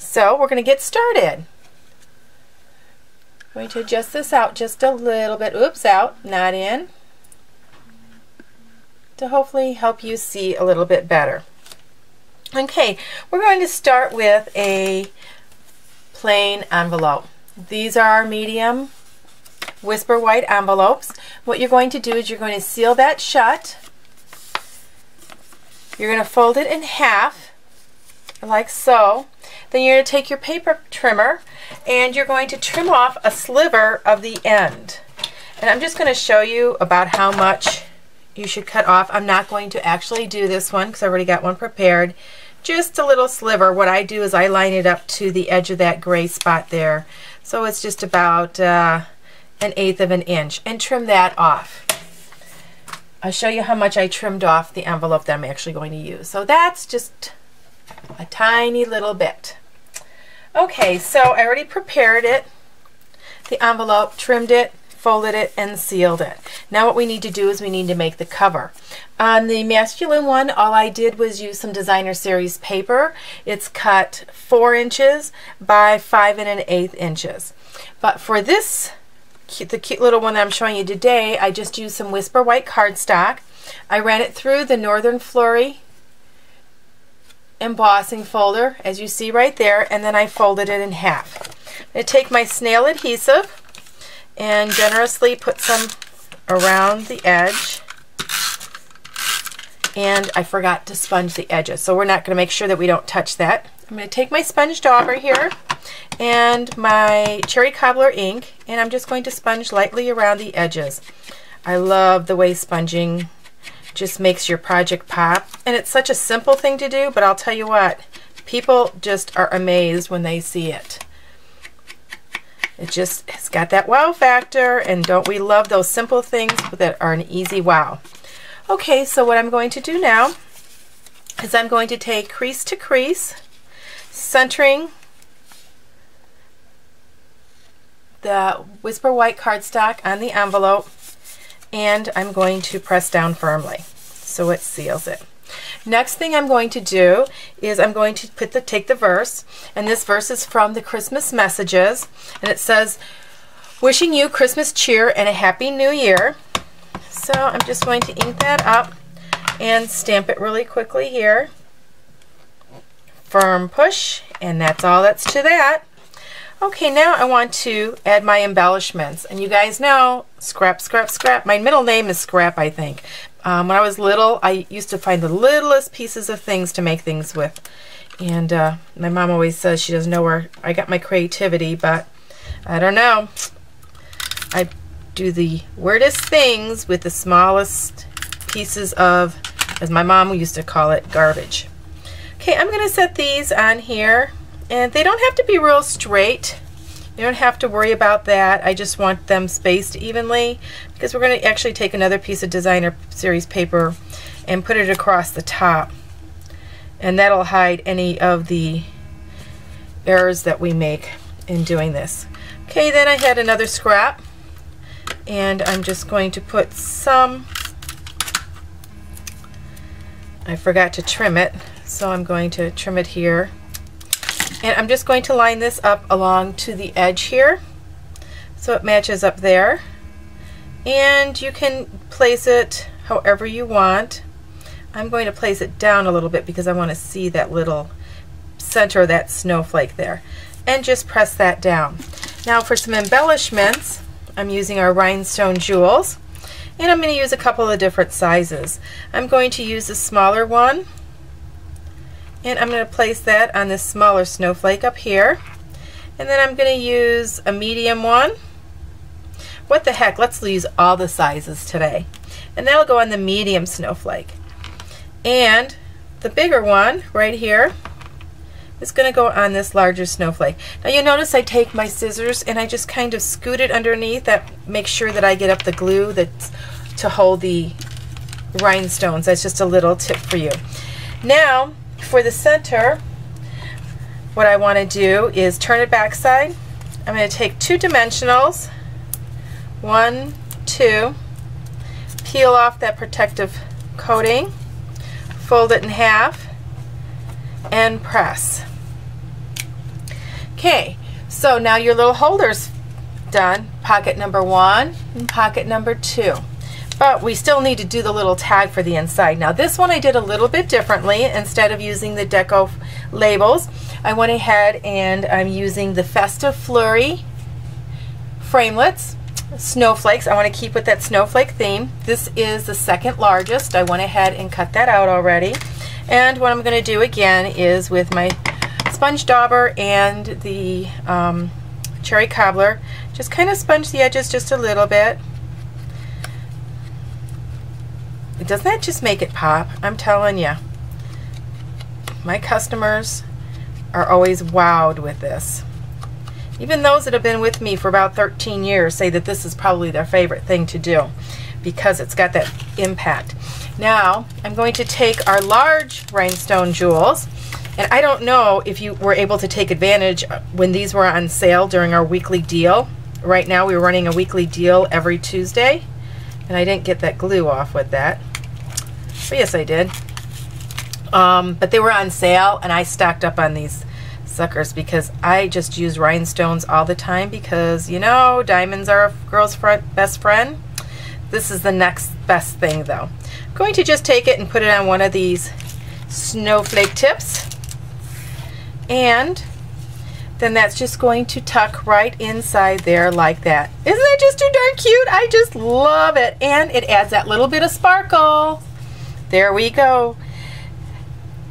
So we're going to get started. I'm going to adjust this out just a little bit. Oops, out, not in. To hopefully help you see a little bit better. Okay, we're going to start with a plain envelope. These are medium Whisper White envelopes. What you're going to do is you're going to seal that shut. You're going to fold it in half, like so. Then you're going to take your paper trimmer and you're going to trim off a sliver of the end. And I'm just going to show you about how much you should cut off. I'm not going to actually do this one because I already got one prepared. Just a little sliver. What I do is I line it up to the edge of that gray spot there. So it's just about 1/8 of an inch, and trim that off. I'll show you how much I trimmed off the envelope that I'm actually going to use. So that's just a tiny little bit. Okay, so I already prepared it, the envelope, trimmed it, folded it, and sealed it. Now what we need to do is we need to make the cover. On the masculine one, all I did was use some designer series paper. It's cut 4 inches by 5 1/8 inches. But for this, the cute little one that I'm showing you today, I just used some Whisper White cardstock. I ran it through the Northern Flurry embossing folder, as you see right there, and then I folded it in half. I'm going to take my snail adhesive and generously put some around the edge, and I forgot to sponge the edges, so we're not going to make sure that we don't touch that. I'm going to take my sponge dauber here and my cherry cobbler ink, and I'm just going to sponge lightly around the edges. I love the way sponging just makes your project pop, and it's such a simple thing to do, but I'll tell you what, people just are amazed when they see it. It's got that wow factor, and don't we love those simple things that are an easy wow. Okay, so what I'm going to do now is I'm going to take crease to crease, centering the Whisper White cardstock on the envelope, and I'm going to press down firmly so it seals it. Next thing I'm going to do is I'm going to take the verse, and this verse is from the Christmas messages, and it says, "Wishing you Christmas cheer and a happy new year." So I'm just going to ink that up and stamp it really quickly here. Firm push, and that's all that's to that. Okay, now I want to add my embellishments, and you guys know Scrap, Scrap, Scrap. My middle name is Scrap, I think. When I was little, I used to find the littlest pieces of things to make things with, and my mom always says she doesn't know where I got my creativity, but I don't know. I do the weirdest things with the smallest pieces of, as my mom used to call it, garbage. Okay, I'm going to set these on here, and they don't have to be real straight. You don't have to worry about that. I just want them spaced evenly, because we're going to actually take another piece of designer series paper and put it across the top, and that'll hide any of the errors that we make in doing this. Okay, then I had another scrap, and I'm just going to put some, I forgot to trim it, so I'm going to trim it here. And I'm just going to line this up along to the edge here so it matches up there. And you can place it however you want. I'm going to place it down a little bit because I want to see that little center of that snowflake there. And just press that down. Now for some embellishments, I'm using our rhinestone jewels. And I'm going to use a couple of different sizes. I'm going to use the smaller one, and I'm going to place that on this smaller snowflake up here. And then I'm going to use a medium one. What the heck, let's use all the sizes today. And that'll go on the medium snowflake. And the bigger one right here is going to go on this larger snowflake. Now you notice I take my scissors and I just kind of scoot it underneath. That makes sure that I get up the glue that's to hold the rhinestones. That's just a little tip for you. Now for the center, what I want to do is turn it backside. I'm going to take 2 dimensionals, 1, 2, peel off that protective coating, fold it in half, and press. Okay, so now your little holder's done, pocket number 1 and pocket number 2. But we still need to do the little tag for the inside. Now this one I did a little bit differently. Instead of using the deco labels, I went ahead and I'm using the Festive Flurry framelits, snowflakes. I want to keep with that snowflake theme. This is the second largest. I went ahead and cut that out already. And what I'm going to do again is with my sponge dauber and the cherry cobbler, just kind of sponge the edges just a little bit. Doesn't that just make it pop? I'm telling you. My customers are always wowed with this. Even those that have been with me for about 13 years say that this is probably their favorite thing to do because it's got that impact. Now I'm going to take our large rhinestone jewels, and I don't know if you were able to take advantage when these were on sale during our weekly deal. Right now we're running a weekly deal every Tuesday, and I didn't get that glue off with that. But yes, I did. But they were on sale, and I stocked up on these suckers because I just use rhinestones all the time because, you know, diamonds are a girl's best friend. This is the next best thing, though. I'm going to just take it and put it on one of these snowflake tips, and then that's just going to tuck right inside there like that. Isn't that just too darn cute? I just love it, and it adds that little bit of sparkle. There we go.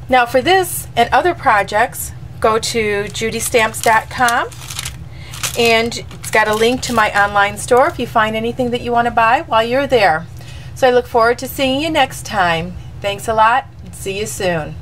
Now for this and other projects, go to judistamps.com, and it's got a link to my online store if you find anything that you want to buy while you're there. So I look forward to seeing you next time. Thanks a lot, and see you soon.